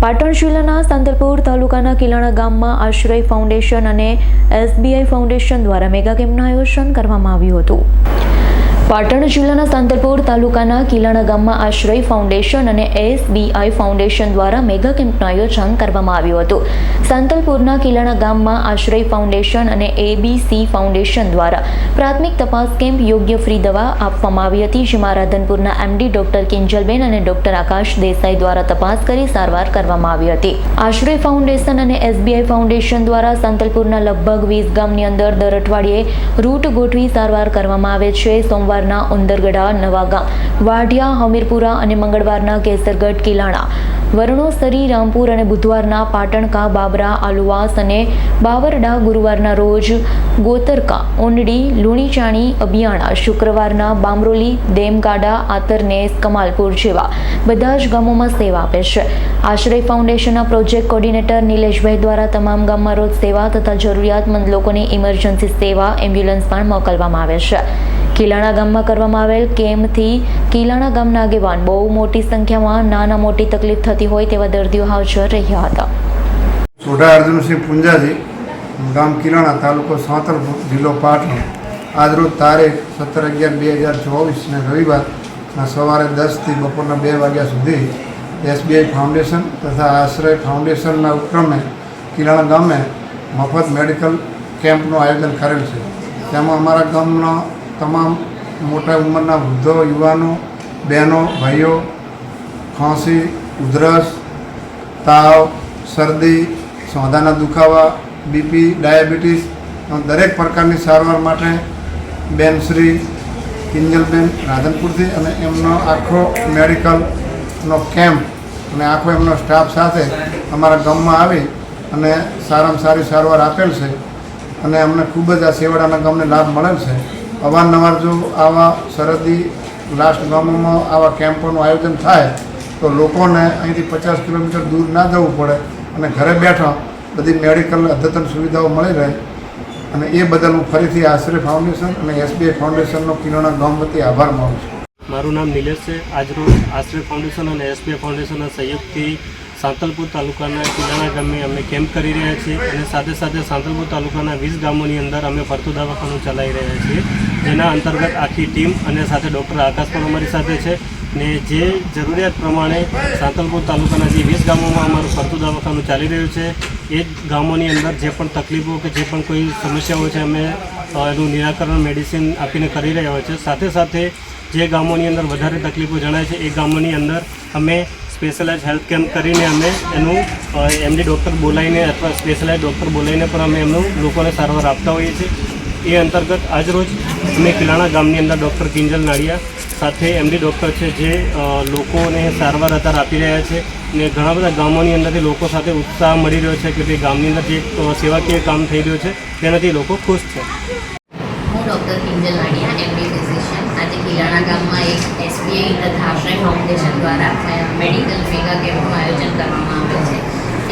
પાટણ જિલ્લાના સાંતલપુર તાલુકાના કિલાણા ગામમાં આશ્રય ફાઉન્ડેશન અને SBI ફાઉન્ડેશન દ્વારા મેગા કેમ્પનું આયોજન કરવામાં આવ્યું હતું। પાટણ જિલ્લાના સાંતલપુર તાલુકાના કિલાણા ગામમાં આશ્રય ફાઉન્ડેશન અને SBI ફાઉન્ડેશન દ્વારા મેગા કેમ્પનું આયોજન કરવામાં આવ્યું હતું। સાંતલપુરના કિલાણા ગામમાં આશ્રય ફાઉન્ડેશન અને ABC ફાઉન્ડેશન દ્વારા પ્રાથમિક તપાસ કેમ્પ યોગ્ય ફ્રી દવા આપવામાં આવી હતી, જેમાં રાધનપુરના MD ડોક્ટર કિંજલબેન અને ડોક્ટર આકાશ દેસાઈ દ્વારા તપાસ કરી સારવાર કરવામાં આવી હતી। આશ્રય ફાઉન્ડેશન અને SBI ફાઉન્ડેશન દ્વારા સાંતલપુરના લગભગ 20 ગામની અંદર દર અઠવાડિયે રૂટ ગોઠવી સારવાર કરવામાં આવે છે। સોમવારના ઉંદરગઢા, નવાગામ, વાઢિયા, હમીરપુરા અને મંગળવારના કેસરગઢ, કિલાણા, વરણોસરી, રામપુર અને બુધવારના પાટણકા, બાબરા, આલુવાસ અને બાવરડા, ગુરુવારના રોજ ગોતરકા, ઓંડડી, લુણીચાણી, અબિયાણા, શુક્રવારના બામરોલી, દેમગાડા, આતરનેસ, કમાલપુર જેવા બધા જ ગામોમાં સેવા આપે છે। આશ્રય ફાઉન્ડેશનના પ્રોજેક્ટ કોર્ડિનેટર નિલેશભાઈ દ્વારા તમામ ગામમાં રોજ સેવા તથા જરૂરિયાતમંદ લોકોની ઇમરજન્સી સેવા એમ્બ્યુલન્સ પણ મોકલવામાં આવે છે। કિલાણા ગામમાં કરવામાં આવેલ કેમ્પથી કિલાણા ગામના આગેવાન બહુ મોટી સંખ્યામાં નાના મોટી તકલીફ થતી હોય તેવા દર્દીઓ હાજર રહ્યા હતા। સોઢા અર્જુનસિંહ પુંજાજી, ગામ કિલાણા, તાલુકો સાંતલપુર, જિલ્લો પાટણ। આજરોજ તારીખ 17/11/2024 ને રવિવારના સવારે 10 થી બપોરના 2 વાગ્યા સુધી SBI ફાઉન્ડેશન તથા આશ્રય ફાઉન્ડેશનના ઉપક્રમે કિલાણા ગામે મફત મેડિકલ કેમ્પનું આયોજન કરેલ છે। તેમાં અમારા ગામના તમામ મોટા ઉંમરના વૃદ્ધો, યુવાનો, બહેનો, ભાઈઓ ખાંસી, ઉધરસ, તાવ, શરદી, સોંધાના દુખાવા, BP, ડાયાબિટીસ દરેક પ્રકારની સારવાર માટે બેન શ્રી કિંજલબેન રાધનપુરથી અને એમનો આખો મેડિકલનો કેમ્પ અને આખો એમનો સ્ટાફ સાથે અમારા ગામમાં આવી અને સારામાં સારી સારવાર આપેલ છે અને અમને ખૂબ જ આ સેવાડાના ગામને લાભ મળેલ છે। અવારનવાર જો આવા સરહદી લાસ્ટ ગામોમાં આવા કેમ્પોનું આયોજન થાય તો લોકોને અહીંથી 50 કિલોમીટર દૂર ના જવું પડે અને ઘરે બેઠા બધી મેડિકલ અદ્યતન સુવિધાઓ મળી રહે અને એ બદલ હું ફરીથી આશ્રય ફાઉન્ડેશન અને SBI ફાઉન્ડેશનનો કિલાણા ગામ વતી આભાર માનું છું। મારું નામ નિલેશ છે। આજરોજ આશ્રય ફાઉન્ડેશન અને SBI ફાઉન્ડેશનના સહયોગથી સાંતલપુર તાલુકાના કિલાણા ગામે અમે કેમ્પ કરી રહ્યા છીએ અને સાથે સાથે સાંતલપુર તાલુકાના 20 ગામોની અંદર અમે ફરતું દવાખાનું ચલાવી રહ્યા છીએ, જેના અંતર્ગત આખી ટીમ અને સાથે ડૉક્ટર આકાશ પણ અમારી સાથે છે ને જે જરૂરિયાત પ્રમાણે સાંતલપુર તાલુકાના જે 20 ગામોમાં અમારું ફરતું દવાખાનું ચાલી રહ્યું છે એ ગામોની અંદર જે પણ તકલીફો કે જે પણ કોઈ સમસ્યાઓ છે અમે એનું નિરાકરણ મેડિસિન આપીને કરી રહ્યા હોય છે। સાથે સાથે જે ગામોની અંદર વધારે તકલીફો જણાય છે એ ગામોની અંદર અમે સ્પેશિયલાઇઝ હેલ્થ કેમ્પ કરીને અમે એનું MD ડૉક્ટર બોલાવીને અથવા સ્પેશિયલાઇઝ ડૉક્ટર બોલાવીને પણ અમે એમનું લોકોને સારવાર આપતા હોઈએ છીએ। એ અંતર્ગત આજરોજ અમે કિલાણા ગામની અંદર ડૉક્ટર કિંજલ નાડિયા સાથે MD ડૉક્ટર છે જે લોકોને સારવાર અત્યારે આપી રહ્યા છે અને ઘણા બધા ગામોની અંદરથી લોકો સાથે ઉત્સાહ મળી રહ્યો છે કે તે ગામની અંદર જે સેવાકીય કામ થઈ રહ્યું છે તેનાથી લોકો ખુશ છે। હું doctor Kinjal Nadiya, MD physician. આજે કિલાણા ગામમાં એક SBI તથા આશ્રય ફાઉન્ડેશન દ્વારા મેડિકલ મેગા કેમ્પનું આયોજન કરવામાં આવ્યું છે।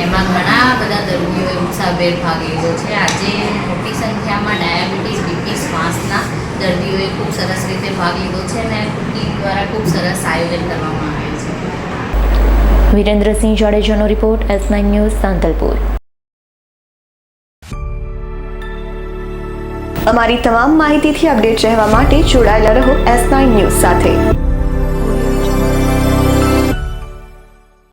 એમાં ઘણા બધા દર્દીઓએ ઉત્સાહભેર ભાગ લીધો છે। આજે મોટી સંખ્યામાં ડાયાબિટીસ, BP, શ્વાસના દર્દીઓએ ખૂબ સરસ રીતે ભાગ લીધો છે અને ટીમ દ્વારા ખૂબ સરસ આયોજન કરવામાં આવ્યું છે। વિરેન્દ્રસિંહ જાડેજાનો રિપોર્ટ, S9 ન્યૂઝ, સાંતલપુર। અમારી તમામ માહિતીથી અપડેટ રહેવા માટે જોડાયેલા રહો S9 ન્યૂઝ સાથે।